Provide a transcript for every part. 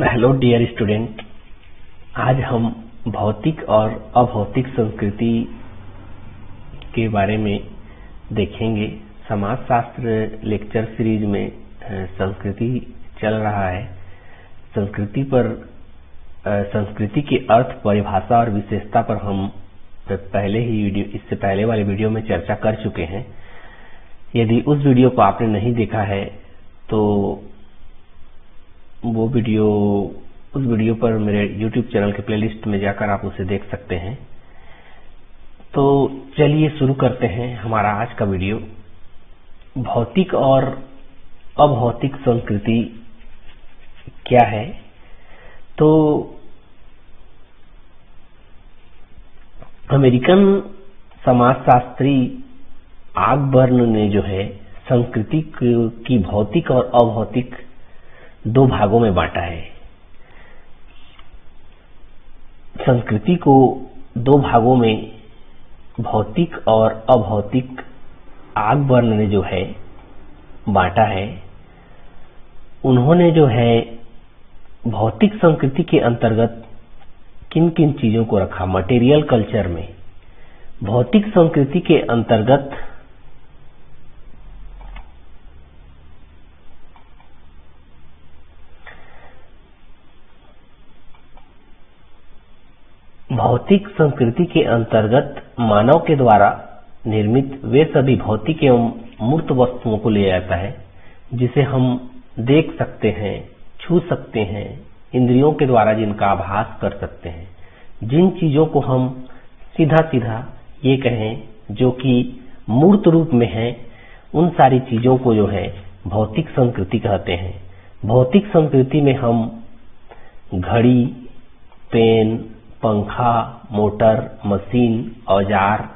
Hello dear student, आज हम भौतिक और अभौतिक संस्कृति के बारे में देखेंगे। समाजशास्त्र लेक्चर सीरीज में संस्कृति चल रहा है। संस्कृति के अर्थ, परिभाषा और विशेषता पर हम इससे पहले वाले वीडियो में चर्चा कर चुके हैं। यदि उस वीडियो को आपने नहीं देखा है तो उस वीडियो पर मेरे YouTube चैनल के प्लेलिस्ट में जाकर आप उसे देख सकते हैं। तो चलिए शुरू करते हैं हमारा आज का वीडियो। भौतिक और अभौतिक संस्कृति क्या है? तो अमेरिकन समाजशास्त्री ऑगबर्न ने जो है संस्कृति की भौतिक और अभौतिक दो भागों में बांटा है। संस्कृति को दो भागों में भौतिक और अभौतिक ऑगबर्न ने जो है बांटा है। उन्होंने जो है भौतिक संस्कृति के अंतर्गत किन किन चीजों को रखा मटेरियल कल्चर में। भौतिक संस्कृति के अंतर्गत मानव के द्वारा निर्मित वे सभी भौतिक एवं मूर्त वस्तुओं को लिया जाता है जिसे हम देख सकते हैं, छू सकते हैं, इंद्रियों के द्वारा जिनका आभास कर सकते हैं। जिन चीजों को हम सीधा ये कहें जो कि मूर्त रूप में है, उन सारी चीजों को जो है भौतिक संस्कृति कहते हैं। भौतिक संस्कृति में हम घड़ी, पेन, पंखा, मोटर, मशीन, औजार,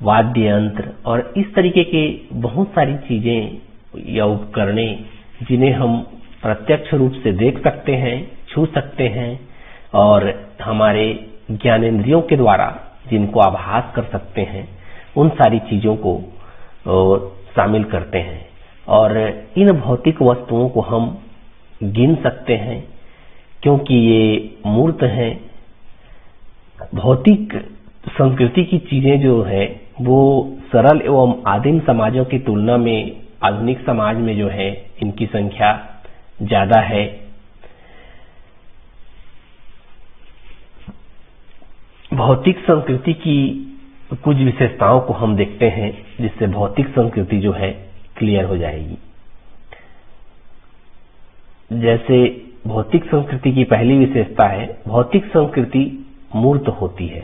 वाद्य यंत्र और इस तरीके के बहुत सारी चीजें या उपकरणें जिन्हें हम प्रत्यक्ष रूप से देख सकते हैं, छू सकते हैं और हमारे ज्ञानेंद्रियों के द्वारा जिनको आभास कर सकते हैं, उन सारी चीजों को शामिल करते हैं। और इन भौतिक वस्तुओं को हम गिन सकते हैं क्योंकि ये मूर्त हैं। भौतिक संस्कृति की चीजें जो है वो सरल एवं आदिम समाजों की तुलना में आधुनिक समाज में जो है इनकी संख्या ज्यादा है। भौतिक संस्कृति की कुछ विशेषताओं को हम देखते हैं जिससे भौतिक संस्कृति जो है क्लियर हो जाएगी। जैसे भौतिक संस्कृति की पहली विशेषता है, भौतिक संस्कृति मूर्त होती है।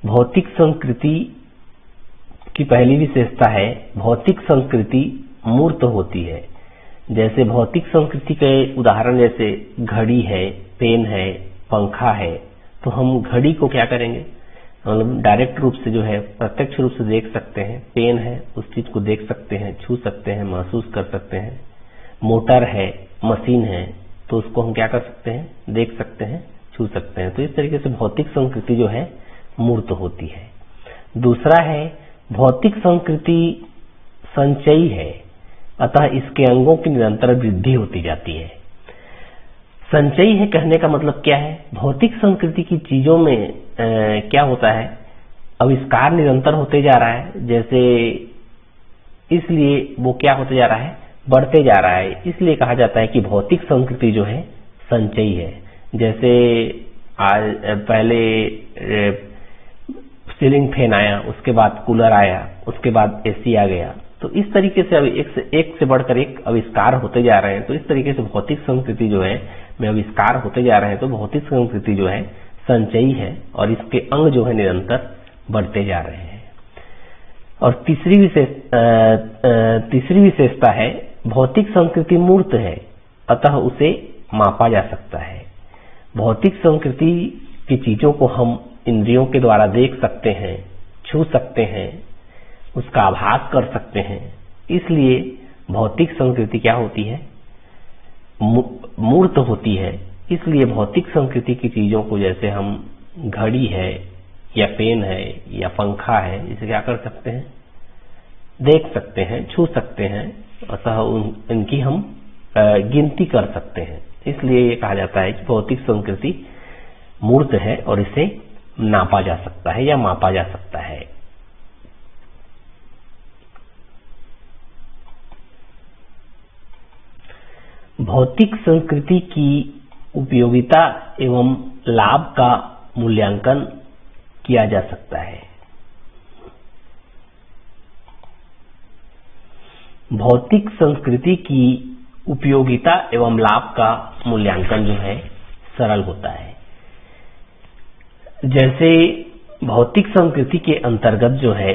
भौतिक संस्कृति की पहली विशेषता है, भौतिक संस्कृति मूर्त होती है। जैसे भौतिक संस्कृति के उदाहरण जैसे घड़ी है, पेन है, पंखा है, तो हम घड़ी को क्या करेंगे, मतलब डायरेक्ट रूप से जो है प्रत्यक्ष रूप से देख सकते हैं। पेन है, उस चीज को देख सकते हैं, छू सकते हैं, महसूस कर सकते हैं। मोटर है, मशीन है, तो उसको हम क्या कर सकते हैं, देख सकते हैं, छू सकते हैं। तो इस तरीके से भौतिक संस्कृति जो है मूर्त होती है। दूसरा है, भौतिक संस्कृति संचयी है, अतः इसके अंगों की निरंतर वृद्धि होती जाती है। संचयी है कहने का मतलब क्या है? भौतिक संस्कृति की चीजों में क्या होता है, आविष्कार निरंतर होते जा रहा है। जैसे इसलिए वो क्या होते जा रहा है, बढ़ते जा रहा है। इसलिए कहा जाता है कि भौतिक संस्कृति जो है संचयी है। जैसे आज पहले सीलिंग फैन आया, उसके बाद कूलर आया, उसके बाद एसी आ गया। तो इस तरीके से अभी एक से बढ़कर एक आविष्कार होते जा रहे हैं। तो इस तरीके से भौतिक संस्कृति जो है में आविष्कार होते जा रहे हैं। तो भौतिक संस्कृति जो है संचयी है और इसके अंग जो है निरंतर बढ़ते जा रहे हैं। और तीसरी विशेषता है, भौतिक संस्कृति मूर्त है, अतः उसे मापा जा सकता है। भौतिक संस्कृति की चीजों को हम इंद्रियों के द्वारा देख सकते हैं, छू सकते हैं, उसका आभास कर सकते हैं। इसलिए भौतिक संस्कृति क्या होती है, मूर्त होती है। इसलिए भौतिक संस्कृति की चीजों को, जैसे हम घड़ी है या पेन है या पंखा है, इसे क्या कर सकते हैं, देख सकते हैं, छू सकते हैं, अतः इनकी हम गिनती कर सकते हैं। इसलिए ये कहा जाता है कि भौतिक संस्कृति मूर्त है और इसे नापा जा सकता है या मापा जा सकता है। भौतिक संस्कृति की उपयोगिता एवं लाभ का मूल्यांकन किया जा सकता है। भौतिक संस्कृति की उपयोगिता एवं लाभ का मूल्यांकन जो है सरल होता है। जैसे भौतिक संस्कृति के अंतर्गत जो है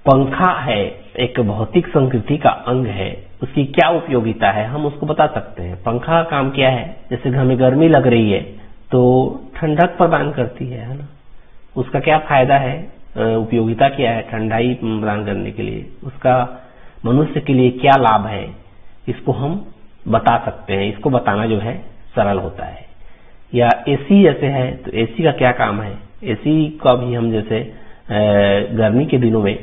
पंखा है, एक भौतिक संस्कृति का अंग है, उसकी क्या उपयोगिता है हम उसको बता सकते हैं। पंखा का काम क्या है, जैसे घर में गर्मी लग रही है तो ठंडक प्रदान करती है ना, उसका क्या फायदा है, उपयोगिता क्या है ठंडाई प्रदान करने के लिए, उसका मनुष्य के लिए क्या लाभ है, इसको हम बता सकते हैं। इसको बताना जो है सरल होता है। या एसी जैसे है तो एसी का क्या काम है, एसी का भी हम जैसे गर्मी के दिनों में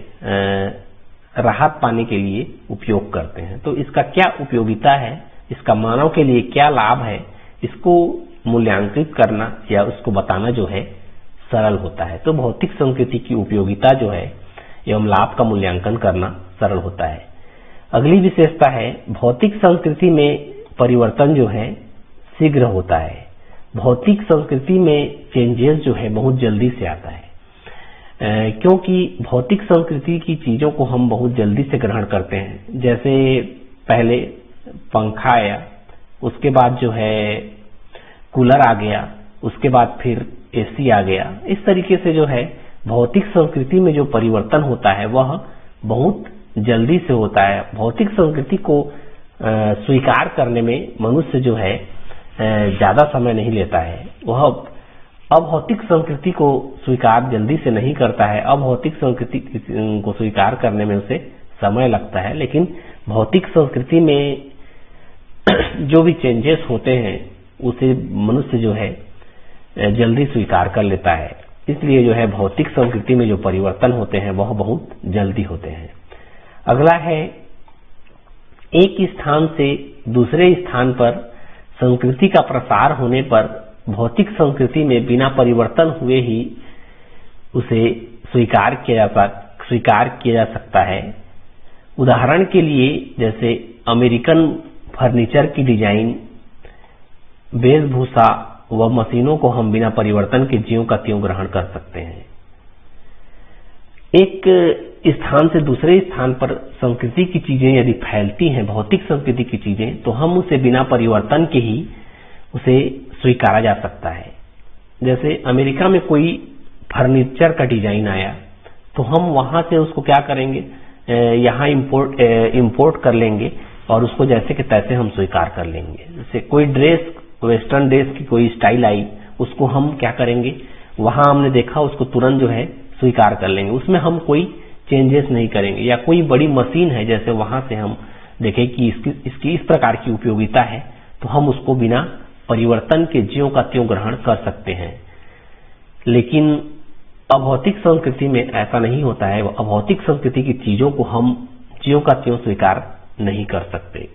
राहत पाने के लिए उपयोग करते हैं, तो इसका क्या उपयोगिता है, इसका मानव के लिए क्या लाभ है, इसको मूल्यांकित करना या उसको बताना जो है सरल होता है। तो भौतिक संस्कृति की उपयोगिता जो है एवं लाभ का मूल्यांकन करना सरल होता है। अगली विशेषता है भौतिक संस्कृति में परिवर्तन जो है शीघ्र होता है। भौतिक संस्कृति में चेंजेस जो है बहुत जल्दी से आता है, क्योंकि भौतिक संस्कृति की चीजों को हम बहुत जल्दी से ग्रहण करते हैं। जैसे पहले पंखा आया, उसके बाद जो है कूलर आ गया, उसके बाद फिर एसी आ गया। इस तरीके से जो है भौतिक संस्कृति में जो परिवर्तन होता है वह बहुत जल्दी से होता है। भौतिक संस्कृति को स्वीकार करने में मनुष्य जो है ज्यादा समय नहीं लेता है। वह अभौतिक संस्कृति को स्वीकार जल्दी से नहीं करता है। अभौतिक संस्कृति को स्वीकार करने में उसे समय लगता है, लेकिन भौतिक संस्कृति में जो भी चेंजेस होते हैं उसे मनुष्य जो है जल्दी स्वीकार कर लेता है। इसलिए जो है भौतिक संस्कृति में जो परिवर्तन होते हैं वह बहुत जल्दी होते हैं। अगला है एक स्थान से दूसरे स्थान पर संस्कृति का प्रसार होने पर भौतिक संस्कृति में बिना परिवर्तन हुए ही उसे स्वीकार किया जा सकता है। उदाहरण के लिए जैसे अमेरिकन फर्नीचर की डिजाइन, वेशभूषा व मशीनों को हम बिना परिवर्तन के ज्यों का त्यों ग्रहण कर सकते हैं। एक स्थान से दूसरे स्थान पर संस्कृति की चीजें यदि फैलती हैं, भौतिक संस्कृति की चीजें, तो हम उसे बिना परिवर्तन के ही उसे स्वीकारा जा सकता है। जैसे अमेरिका में कोई फर्नीचर का डिजाइन आया तो हम वहां से उसको क्या करेंगे, यहाँ इंपोर्ट कर लेंगे और उसको जैसे कि तैसे हम स्वीकार कर लेंगे। जैसे कोई ड्रेस, वेस्टर्न ड्रेस की कोई स्टाइल आई, उसको हम क्या करेंगे, वहां हमने देखा उसको तुरंत जो है स्वीकार कर लेंगे, उसमें हम कोई चेंजेस नहीं करेंगे। या कोई बड़ी मशीन है, जैसे वहां से हम देखें कि इसकी इस प्रकार की उपयोगिता है, तो हम उसको बिना परिवर्तन के ज्यों का त्यों ग्रहण कर सकते हैं। लेकिन अभौतिक संस्कृति में ऐसा नहीं होता है। अभौतिक संस्कृति की चीजों को हम ज्यों का त्यों स्वीकार नहीं कर सकते।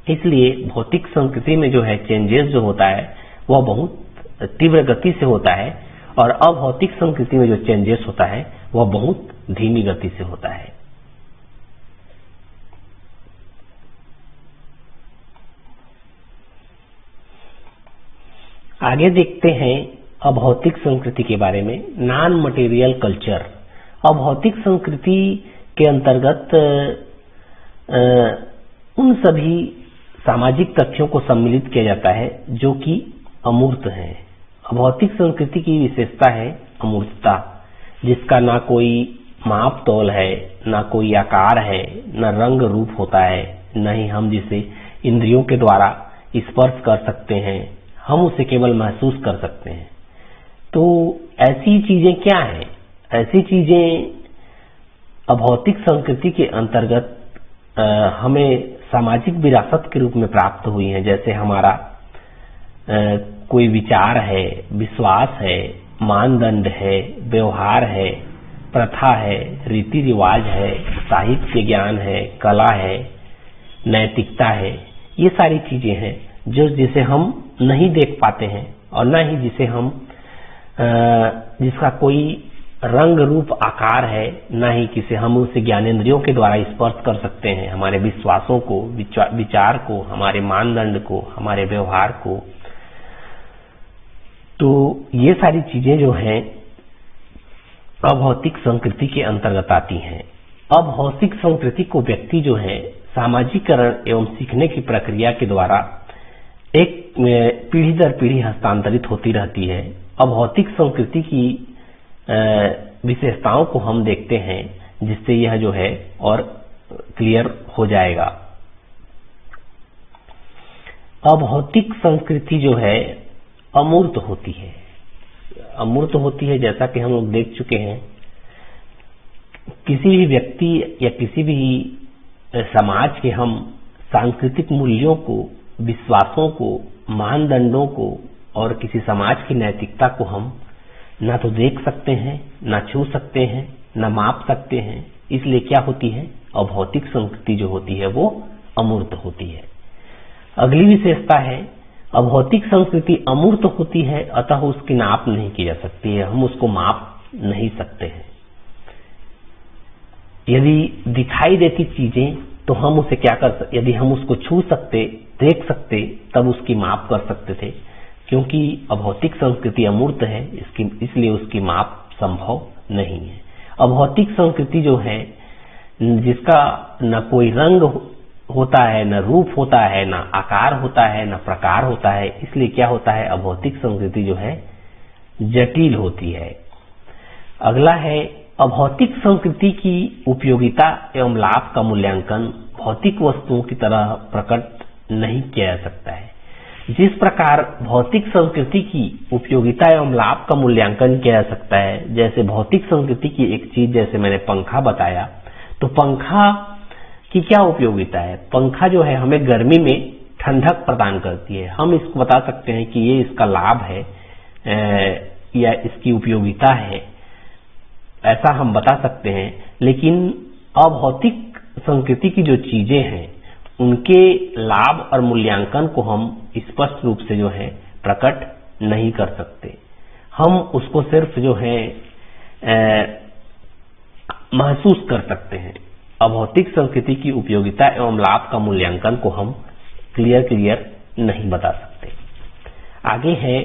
इसलिए भौतिक संस्कृति में जो है चेंजेस जो होता है वह बहुत तीव्र गति से होता है, और अभौतिक संस्कृति में जो चेंजेस होता है वह बहुत धीमी गति से होता है। आगे देखते हैं अभौतिक संस्कृति के बारे में। Non material culture. अभौतिक संस्कृति के अंतर्गत उन सभी सामाजिक तथ्यों को सम्मिलित किया जाता है जो कि अमूर्त है। अभौतिक संस्कृति की विशेषता है अमूर्तता, जिसका ना कोई माप तौल है, ना कोई आकार है, न रंग रूप होता है, न ही हम जिसे इंद्रियों के द्वारा स्पर्श कर सकते हैं, हम उसे केवल महसूस कर सकते हैं। तो ऐसी चीजें क्या हैं? ऐसी चीजें अभौतिक संस्कृति के अंतर्गत हमें सामाजिक विरासत के रूप में प्राप्त हुई हैं। जैसे हमारा कोई विचार है, विश्वास है, मानदंड है, व्यवहार है, प्रथा है, रीति रिवाज है, साहित्य ज्ञान है, कला है, नैतिकता है, ये सारी चीजें हैं जिसे हम नहीं देख पाते हैं और न ही जिसे हम जिसका कोई रंग रूप आकार है, न ही किसे हम उसे ज्ञानेंद्रियों के द्वारा स्पर्श कर सकते हैं, हमारे विश्वासों को, विचार को, हमारे मानदंड को, हमारे व्यवहार को। तो ये सारी चीजें जो हैं अभौतिक संस्कृति के अंतर्गत आती हैं। अभौतिक संस्कृति को व्यक्ति जो है सामाजिकरण एवं सीखने की प्रक्रिया के द्वारा एक पीढ़ी दर पीढ़ी हस्तांतरित होती रहती है। अभौतिक संस्कृति की विशेषताओं को हम देखते हैं, जिससे यह जो है और क्लियर हो जाएगा। अभौतिक संस्कृति जो है अमूर्त होती है। अमूर्त होती है, जैसा कि हम लोग देख चुके हैं। किसी भी व्यक्ति या किसी भी समाज के हम सांस्कृतिक मूल्यों को, विश्वासों को, मानदंडों को और किसी समाज की नैतिकता को हम ना तो देख सकते हैं, ना छू सकते हैं, ना माप सकते हैं। इसलिए क्या होती है, अभौतिक संस्कृति जो होती है वो अमूर्त होती है। अगली विशेषता है, अभौतिक संस्कृति अमूर्त होती है, अतः उसकी नाप नहीं की जा सकती है, हम उसको माप नहीं सकते हैं। यदि दिखाई देती चीजें तो हम उसे क्या कर सकते, यदि हम उसको छू सकते, देख सकते, तब उसकी माप कर सकते थे। क्योंकि अभौतिक संस्कृति अमूर्त है, इसलिए उसकी माप संभव नहीं है। अभौतिक संस्कृति जो है, जिसका न कोई रंग होता है, न रूप होता है, न आकार होता है, न प्रकार होता है, इसलिए क्या होता है, अभौतिक संस्कृति जो है जटिल होती है। अगला है, अभौतिक संस्कृति की उपयोगिता एवं लाभ का मूल्यांकन भौतिक वस्तुओं की तरह प्रकट नहीं किया जा सकता है। जिस प्रकार भौतिक संस्कृति की उपयोगिता एवं लाभ का मूल्यांकन किया जा सकता है, जैसे भौतिक संस्कृति की एक चीज, जैसे मैंने पंखा बताया, तो पंखा की क्या उपयोगिता है। पंखा जो है हमें गर्मी में ठंडक प्रदान करती है। हम इसको बता सकते हैं कि ये इसका लाभ है या इसकी उपयोगिता है, ऐसा हम बता सकते हैं। लेकिन अभौतिक संस्कृति की जो चीजें हैं, उनके लाभ और मूल्यांकन को हम स्पष्ट रूप से जो है प्रकट नहीं कर सकते। हम उसको सिर्फ जो है महसूस कर सकते हैं। अभौतिक संस्कृति की उपयोगिता एवं लाभ का मूल्यांकन को हम क्लियर नहीं बता सकते। आगे है,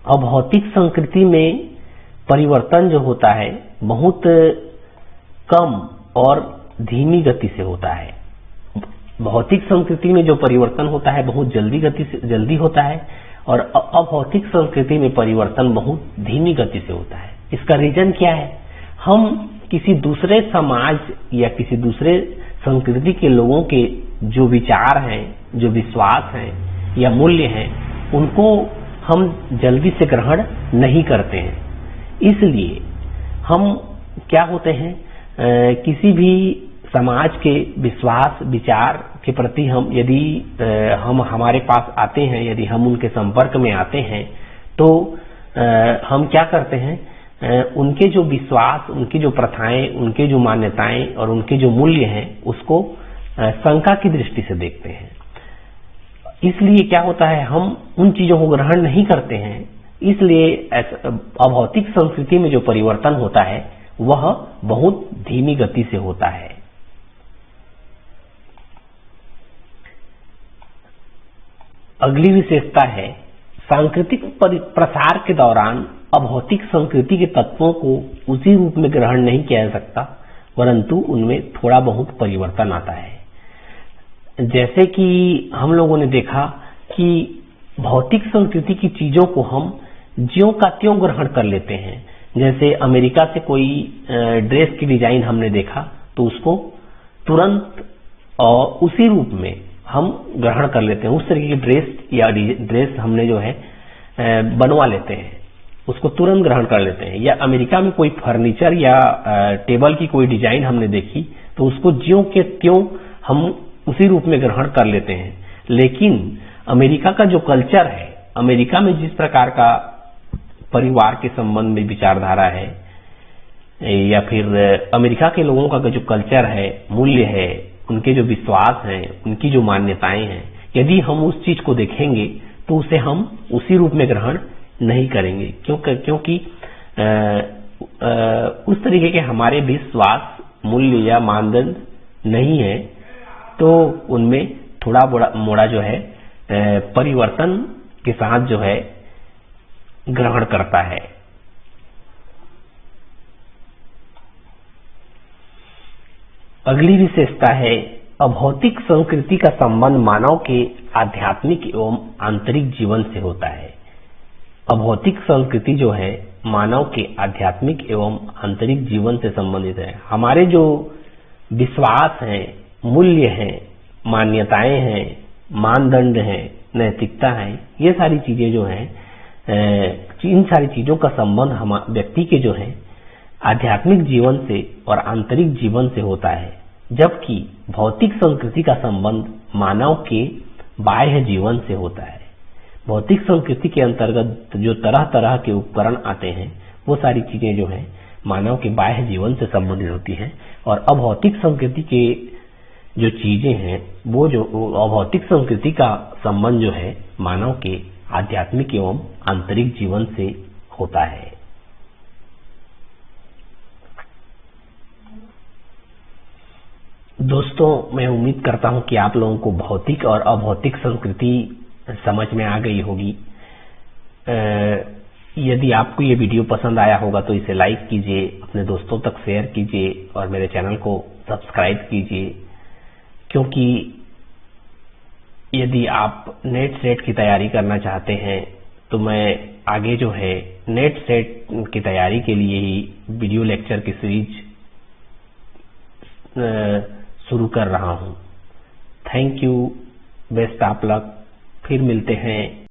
अभौतिक संस्कृति में परिवर्तन जो होता है बहुत कम और धीमी गति से होता है। भौतिक संस्कृति में जो परिवर्तन होता है बहुत जल्दी होता है, और अभौतिक संस्कृति में परिवर्तन बहुत धीमी गति से होता है। इसका रीजन क्या है, हम किसी दूसरे समाज या किसी दूसरे संस्कृति के लोगों के जो विचार हैं, जो विश्वास हैं या मूल्य हैं, उनको हम जल्दी से ग्रहण नहीं करते हैं। इसलिए हम क्या होते हैं, किसी भी समाज के विश्वास, विचार के प्रति हम यदि हम हमारे पास आते हैं, यदि हम उनके संपर्क में आते हैं, तो हम क्या करते हैं, उनके जो विश्वास, उनकी जो प्रथाएं, उनके जो मान्यताएं और उनके जो मूल्य हैं, उसको शंका की दृष्टि से देखते हैं। इसलिए क्या होता है, हम उन चीजों को ग्रहण नहीं करते हैं। इसलिए अभौतिक संस्कृति में जो परिवर्तन होता है वह बहुत धीमी गति से होता है। अगली विशेषता है, सांस्कृतिक प्रसार के दौरान अभौतिक संस्कृति के तत्वों को उसी रूप में ग्रहण नहीं किया जा सकता, परंतु उनमें थोड़ा बहुत परिवर्तन आता है। जैसे कि हम लोगों ने देखा कि भौतिक संस्कृति की चीजों को हम ज्यों का त्यों ग्रहण कर लेते हैं। जैसे अमेरिका से कोई ड्रेस की डिजाइन हमने देखा तो उसको तुरंत और उसी रूप में हम ग्रहण कर लेते हैं। उस तरीके की ड्रेस हमने जो है बनवा लेते हैं, उसको तुरंत ग्रहण कर लेते हैं। या अमेरिका में कोई फर्नीचर या टेबल की कोई डिजाइन हमने देखी तो उसको ज्यों के त्यों हम उसी रूप में ग्रहण कर लेते हैं। लेकिन अमेरिका का जो कल्चर है, अमेरिका में जिस प्रकार का परिवार के संबंध में विचारधारा है, या फिर अमेरिका के लोगों का जो कल्चर है, मूल्य है, उनके जो विश्वास हैं, उनकी जो मान्यताएं हैं, यदि हम उस चीज को देखेंगे तो उसे हम उसी रूप में ग्रहण नहीं करेंगे, क्योंकि उस तरीके के हमारे विश्वास, मूल्य या मानदंड नहीं है, तो उनमें थोड़ा मोड़ा जो है परिवर्तन के साथ जो है ग्रहण करता है। अगली विशेषता है अभौतिक संस्कृति का संबंध मानव के आध्यात्मिक एवं आंतरिक जीवन से होता है। अभौतिक संस्कृति जो है मानव के आध्यात्मिक एवं आंतरिक जीवन से संबंधित है। हमारे जो विश्वास हैं, मूल्य हैं, मान्यताएं हैं, मानदंड हैं, नैतिकता है, ये सारी चीजें जो हैं, इन सारी चीजों का संबंध हम व्यक्ति के जो है आध्यात्मिक जीवन से और आंतरिक जीवन से होता है, जबकि भौतिक संस्कृति का संबंध मानव के बाह्य जीवन से होता है। भौतिक संस्कृति के अंतर्गत जो तरह तरह के उपकरण आते हैं, वो सारी चीजें जो है मानव के बाह्य जीवन से संबंधित होती हैं, और अभौतिक संस्कृति के जो चीजें हैं, वो जो अभौतिक संस्कृति का संबंध जो है मानव के आध्यात्मिक एवं आंतरिक जीवन से होता है। दोस्तों, मैं उम्मीद करता हूं कि आप लोगों को भौतिक और अभौतिक संस्कृति समझ में आ गई होगी। यदि आपको ये वीडियो पसंद आया होगा तो इसे लाइक कीजिए, अपने दोस्तों तक शेयर कीजिए और मेरे चैनल को सब्सक्राइब कीजिए, क्योंकि यदि आप नेट सेट की तैयारी करना चाहते हैं तो मैं आगे जो है नेट सेट की तैयारी के लिए ही वीडियो लेक्चर की सीरीज शुरू कर रहा हूं। Thank you, best of luck. फिर मिलते हैं